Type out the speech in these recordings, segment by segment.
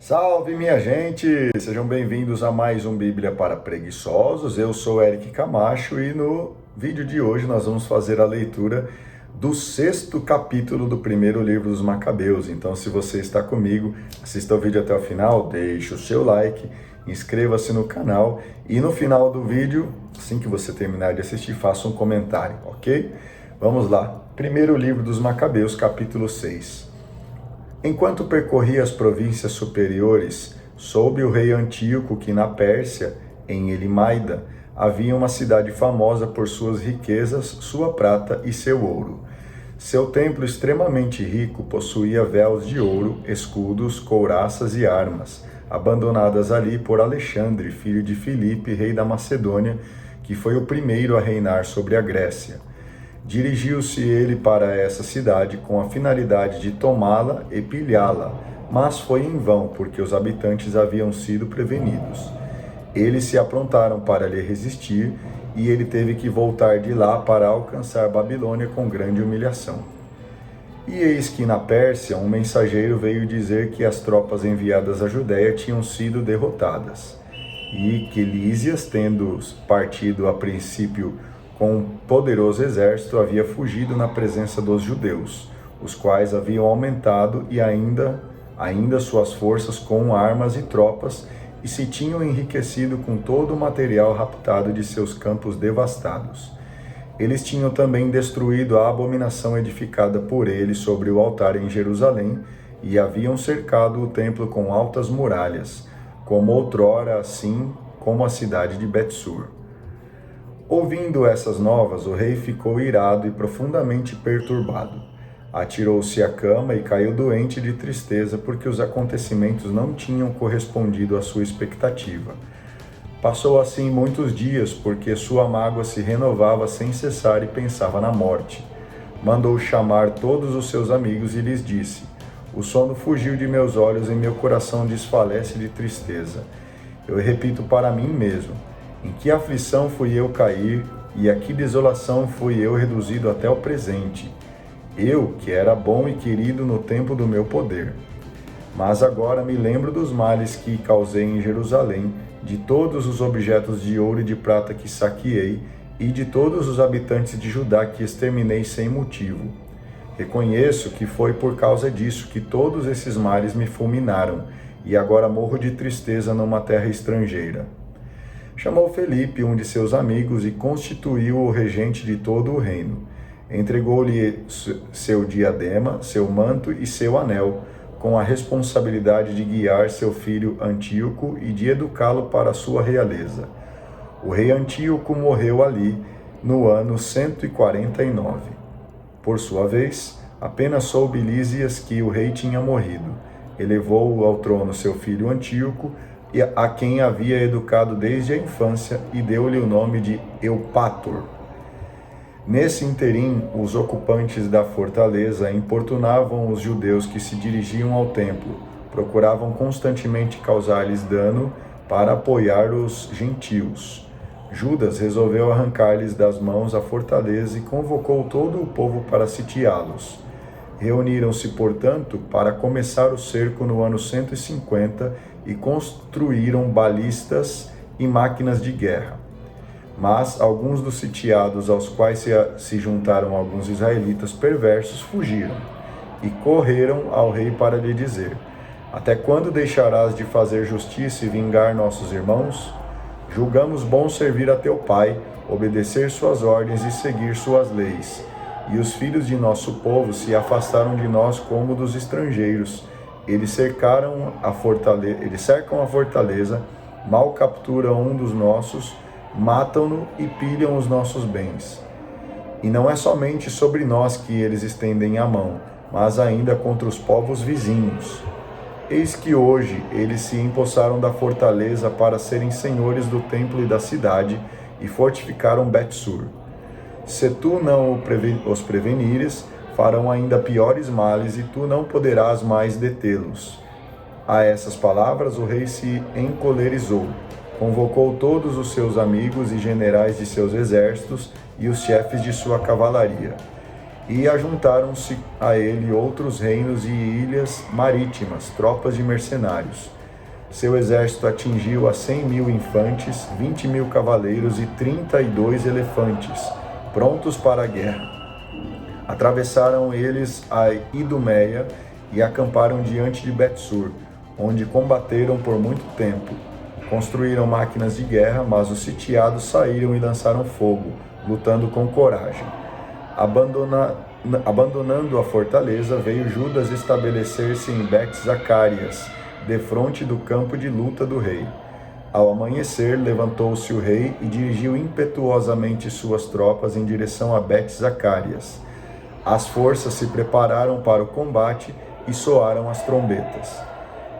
Salve, minha gente! Sejam bem-vindos a mais um Bíblia para Preguiçosos. Eu sou Eric Camacho e no vídeo de hoje nós vamos fazer a leitura do 6º capítulo do primeiro livro dos Macabeus. Então, se você está comigo, assista o vídeo até o final, deixe o seu like, inscreva-se no canal e no final do vídeo, assim que você terminar de assistir, faça um comentário, ok? Vamos lá. Primeiro livro dos Macabeus, capítulo 6. Enquanto percorria as províncias superiores, soube o rei Antíoco que na Pérsia, em Elimaida, havia uma cidade famosa por suas riquezas, sua prata e seu ouro. Seu templo extremamente rico possuía véus de ouro, escudos, couraças e armas, abandonadas ali por Alexandre, filho de Filipe, rei da Macedônia, que foi o primeiro a reinar sobre a Grécia. Dirigiu-se ele para essa cidade com a finalidade de tomá-la e pilhá-la, mas foi em vão, porque os habitantes haviam sido prevenidos. Eles se aprontaram para lhe resistir, e ele teve que voltar de lá para alcançar Babilônia com grande humilhação. E eis que na Pérsia um mensageiro veio dizer que as tropas enviadas à Judéia tinham sido derrotadas, e que Lísias, tendo partido a princípio com um poderoso exército, havia fugido na presença dos judeus, os quais haviam aumentado e ainda suas forças com armas e tropas, e se tinham enriquecido com todo o material raptado de seus campos devastados. Eles tinham também destruído a abominação edificada por ele sobre o altar em Jerusalém, e haviam cercado o templo com altas muralhas, como outrora, assim como a cidade de Betsur. Ouvindo essas novas, o rei ficou irado e profundamente perturbado. Atirou-se à cama e caiu doente de tristeza, porque os acontecimentos não tinham correspondido à sua expectativa. Passou assim muitos dias, porque sua mágoa se renovava sem cessar e pensava na morte. Mandou chamar todos os seus amigos e lhes disse: "O sono fugiu de meus olhos e meu coração desfalece de tristeza. Eu repito para mim mesmo: em que aflição fui eu cair, e a que desolação fui eu reduzido até o presente? Eu, que era bom e querido no tempo do meu poder. Mas agora me lembro dos males que causei em Jerusalém, de todos os objetos de ouro e de prata que saqueei, e de todos os habitantes de Judá que exterminei sem motivo. Reconheço que foi por causa disso que todos esses males me fulminaram, e agora morro de tristeza numa terra estrangeira." Chamou Felipe, um de seus amigos, e constituiu-o regente de todo o reino. Entregou-lhe seu diadema, seu manto e seu anel, com a responsabilidade de guiar seu filho Antíoco e de educá-lo para a sua realeza. O rei Antíoco morreu ali no ano 149. Por sua vez, apenas soube Lísias que o rei tinha morrido. Elevou ao trono seu filho Antíoco, a quem havia educado desde a infância, e deu-lhe o nome de Eupátor. Nesse interim, os ocupantes da fortaleza importunavam os judeus que se dirigiam ao templo, procuravam constantemente causar-lhes dano para apoiar os gentios. Judas resolveu arrancar-lhes das mãos a fortaleza e convocou todo o povo para sitiá-los. Reuniram-se, portanto, para começar o cerco no ano 150 e construíram balistas e máquinas de guerra. Mas alguns dos sitiados, aos quais se juntaram alguns israelitas perversos, fugiram e correram ao rei para lhe dizer: "Até quando deixarás de fazer justiça e vingar nossos irmãos? Julgamos bom servir a teu pai, obedecer suas ordens e seguir suas leis. E os filhos de nosso povo se afastaram de nós como dos estrangeiros. Eles cercam a fortaleza, mal capturam um dos nossos, matam-no e pilham os nossos bens. E não é somente sobre nós que eles estendem a mão, mas ainda contra os povos vizinhos. Eis que hoje eles se empossaram da fortaleza para serem senhores do templo e da cidade, e fortificaram Betsur. Se tu não os prevenires, farão ainda piores males, e tu não poderás mais detê-los." A essas palavras o rei se encolerizou, convocou todos os seus amigos e generais de seus exércitos e os chefes de sua cavalaria. E ajuntaram-se a ele outros reinos e ilhas marítimas, tropas de mercenários. Seu exército atingiu a 100.000 infantes, 20.000 cavaleiros e 32 elefantes, prontos para a guerra. Atravessaram eles a Idumeia e acamparam diante de Betsur, onde combateram por muito tempo. Construíram máquinas de guerra, mas os sitiados saíram e lançaram fogo, lutando com coragem. Abandonando a fortaleza, veio Judas estabelecer-se em Bet-Zacarias, defronte do campo de luta do rei. Ao amanhecer, levantou-se o rei e dirigiu impetuosamente suas tropas em direção a Bet-Zacarias. As forças se prepararam para o combate e soaram as trombetas.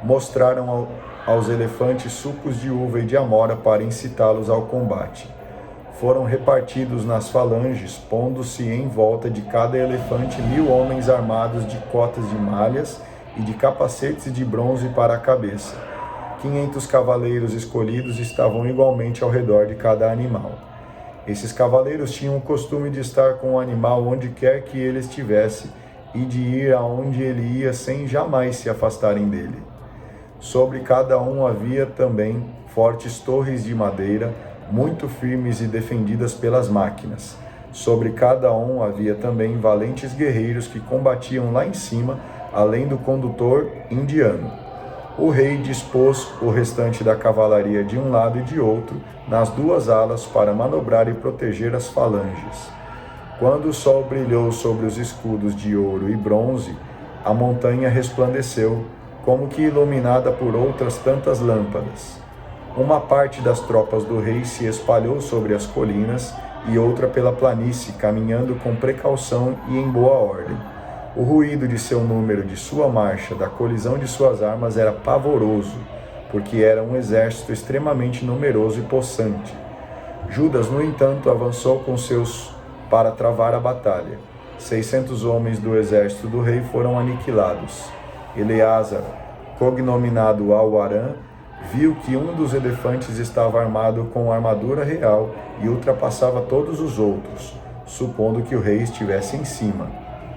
Mostraram aos elefantes sucos de uva e de amora para incitá-los ao combate. Foram repartidos nas falanges, pondo-se em volta de cada elefante 1.000 homens armados de cotas de malhas e de capacetes de bronze para a cabeça. 500 cavaleiros escolhidos estavam igualmente ao redor de cada animal. Esses cavaleiros tinham o costume de estar com o animal onde quer que ele estivesse e de ir aonde ele ia sem jamais se afastarem dele. Sobre cada um havia também fortes torres de madeira, muito firmes e defendidas pelas máquinas. Sobre cada um havia também valentes guerreiros que combatiam lá em cima, além do condutor indiano. O rei dispôs o restante da cavalaria de um lado e de outro, nas duas alas, para manobrar e proteger as falanges. Quando o sol brilhou sobre os escudos de ouro e bronze, a montanha resplandeceu, como que iluminada por outras tantas lâmpadas. Uma parte das tropas do rei se espalhou sobre as colinas e outra pela planície, caminhando com precaução e em boa ordem. O ruído de seu número, de sua marcha, da colisão de suas armas era pavoroso, porque era um exército extremamente numeroso e possante. Judas, no entanto, avançou com seus para travar a batalha. 600 homens do exército do rei foram aniquilados. Eleazar, cognominado Al-Aram, viu que um dos elefantes estava armado com armadura real e ultrapassava todos os outros, supondo que o rei estivesse em cima.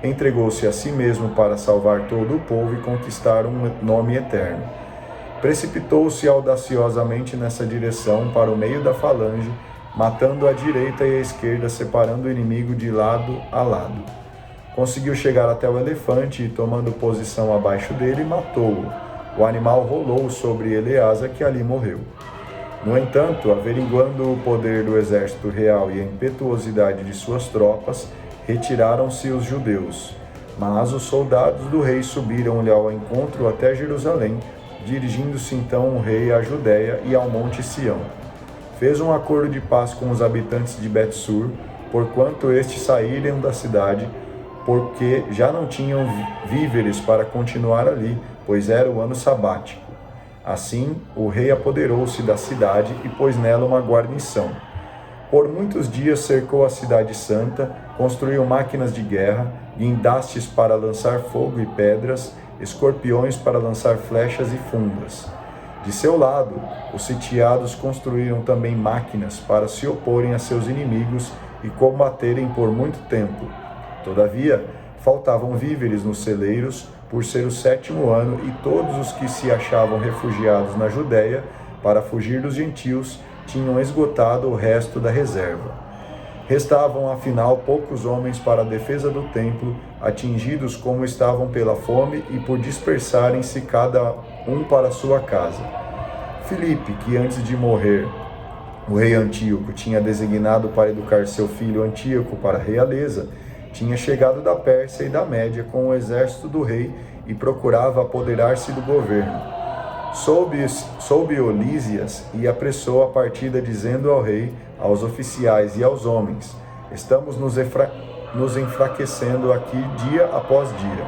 Entregou-se a si mesmo para salvar todo o povo e conquistar um nome eterno. Precipitou-se audaciosamente nessa direção para o meio da falange, matando a direita e a esquerda, separando o inimigo de lado a lado. Conseguiu chegar até o elefante e, tomando posição abaixo dele, matou-o. O animal rolou sobre Eleazar, que ali morreu. No entanto, averiguando o poder do exército real e a impetuosidade de suas tropas, retiraram-se os judeus. Mas os soldados do rei subiram-lhe ao encontro até Jerusalém, dirigindo-se então o rei à Judéia e ao monte Sião. Fez um acordo de paz com os habitantes de Betsur, porquanto estes saíram da cidade, porque já não tinham víveres para continuar ali, pois era o ano sabático. Assim, o rei apoderou-se da cidade e pôs nela uma guarnição. Por muitos dias cercou a cidade santa, construiu máquinas de guerra, guindastes para lançar fogo e pedras, escorpiões para lançar flechas e fundas. De seu lado, os sitiados construíram também máquinas para se oporem a seus inimigos e combaterem por muito tempo. Todavia, faltavam víveres nos celeiros, por ser o 7º ano, e todos os que se achavam refugiados na Judéia, para fugir dos gentios, tinham esgotado o resto da reserva. Restavam, afinal, poucos homens para a defesa do templo, atingidos como estavam pela fome e por dispersarem-se cada um para sua casa. Filipe, que antes de morrer, o rei Antíoco tinha designado para educar seu filho Antíoco para a realeza, tinha chegado da Pérsia e da Média com o exército do rei e procurava apoderar-se do governo. Soube-o Lísias e apressou a partida, dizendo ao rei, aos oficiais e aos homens: estamos nos enfraquecendo aqui dia após dia.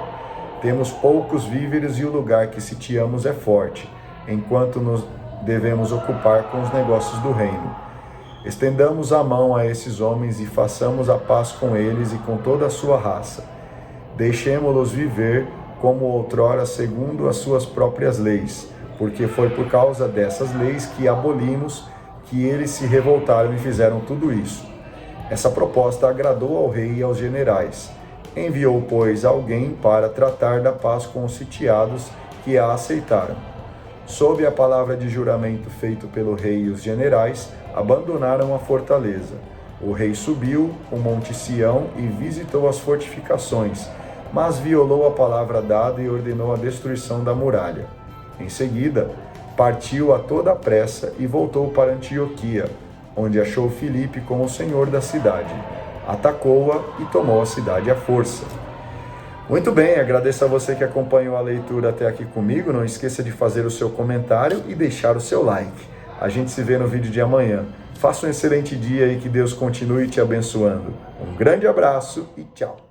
Temos poucos víveres e o lugar que sitiamos é forte, enquanto nos devemos ocupar com os negócios do reino. Estendamos a mão a esses homens e façamos a paz com eles e com toda a sua raça. Deixemo-los viver como outrora segundo as suas próprias leis, porque foi por causa dessas leis que abolimos que eles se revoltaram e fizeram tudo isso. Essa proposta agradou ao rei e aos generais. Enviou, pois, alguém para tratar da paz com os sitiados, que a aceitaram. Sob a palavra de juramento feito pelo rei e os generais, abandonaram a fortaleza. O rei subiu o monte Sião e visitou as fortificações, mas violou a palavra dada e ordenou a destruição da muralha. Em seguida, partiu a toda a pressa e voltou para Antioquia, onde achou Filipe com o senhor da cidade. Atacou-a e tomou a cidade à força. Muito bem, agradeço a você que acompanhou a leitura até aqui comigo. Não esqueça de fazer o seu comentário e deixar o seu like. A gente se vê no vídeo de amanhã. Faça um excelente dia e que Deus continue te abençoando. Um grande abraço e tchau!